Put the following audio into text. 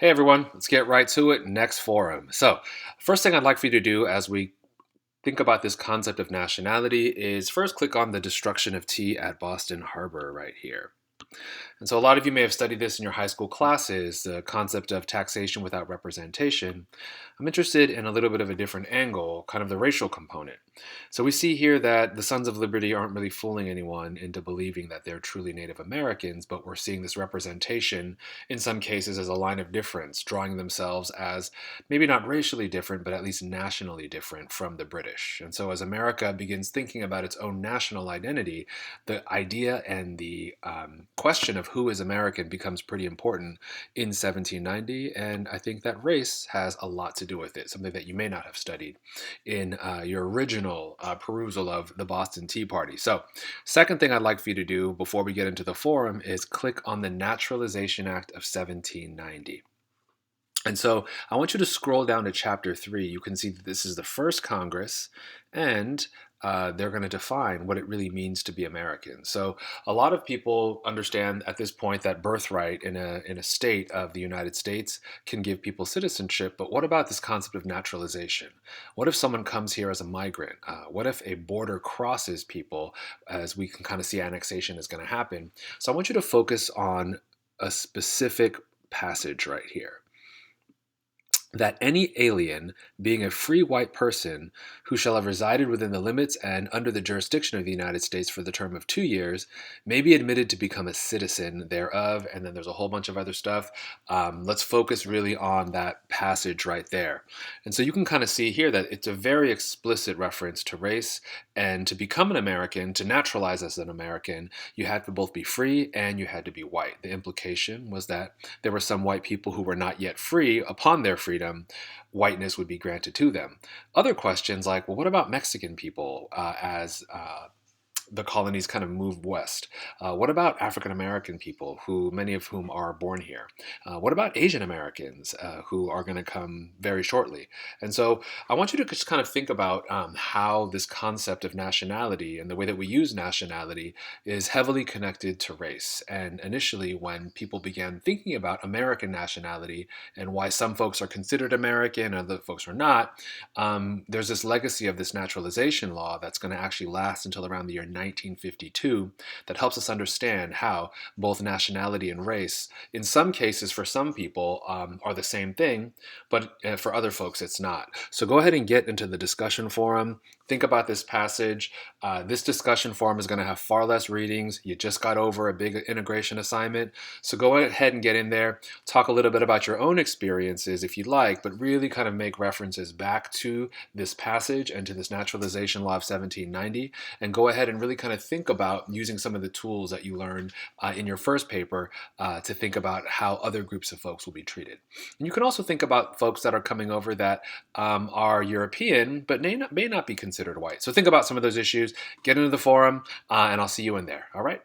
Hey everyone, let's get right to it. Next forum. So, first thing I'd like for you to do as we think about this concept of nationality is first click on the destruction of tea at Boston Harbor right here. And so a lot of you may have studied this in your high school classes, the concept of taxation without representation. I'm interested in a little bit of a different angle, kind of the racial component. So we see here that the Sons of Liberty aren't really fooling anyone into believing that they're truly Native Americans, but we're seeing this representation in some cases as a line of difference, drawing themselves as maybe not racially different, but at least nationally different from the British. And so as America begins thinking about its own national identity, the idea and the question of who is American becomes pretty important in 1790, and I think that race has a lot to do with it, something that you may not have studied in your original perusal of the Boston Tea Party. So, second thing I'd like for you to do before we get into the forum is click on the Naturalization Act of 1790. And so I want you to scroll down to chapter 3. You can see that this is the first Congress, and they're going to define what it really means to be American. So a lot of people understand at this point that birthright in a state of the United States can give people citizenship. But what about this concept of naturalization? What if someone comes here as a migrant? What if a border crosses people, as we can kind of see annexation is going to happen? So I want you to focus on a specific passage right here, that any alien, being a free white person, who shall have resided within the limits and under the jurisdiction of the United States for the term of 2 years, may be admitted to become a citizen thereof. And then there's a whole bunch of other stuff. Let's focus really on that passage right there. And so you can kind of see here that it's a very explicit reference to race. And to become an American, to naturalize as an American, you had to both be free and you had to be white. The implication was that there were some white people who were not yet free. Upon their freedom, whiteness would be granted to them. Other questions like, well, what about Mexican people as the colonies kind of moved west? What about African American people, who many of whom are born here? What about Asian Americans who are going to come very shortly? And so I want you to just kind of think about how this concept of nationality and the way that we use nationality is heavily connected to race. And initially, when people began thinking about American nationality and why some folks are considered American and other folks are not, there's this legacy of this naturalization law that's going to actually last until around the year 1952 that helps us understand how both nationality and race, in some cases for some people, are the same thing, but for other folks it's not. So go ahead and get into the discussion forum. Think about this passage. This discussion forum is going to have far less readings. You just got over a big integration assignment. So go ahead and get in there. Talk a little bit about your own experiences if you'd like, but really kind of make references back to this passage and to this naturalization law of 1790. And go ahead and really kind of think about using some of the tools that you learned in your first paper to think about how other groups of folks will be treated. And you can also think about folks that are coming over that are European, but may not be considered white. So think about some of those issues, get into the forum, and I'll see you in there. All right?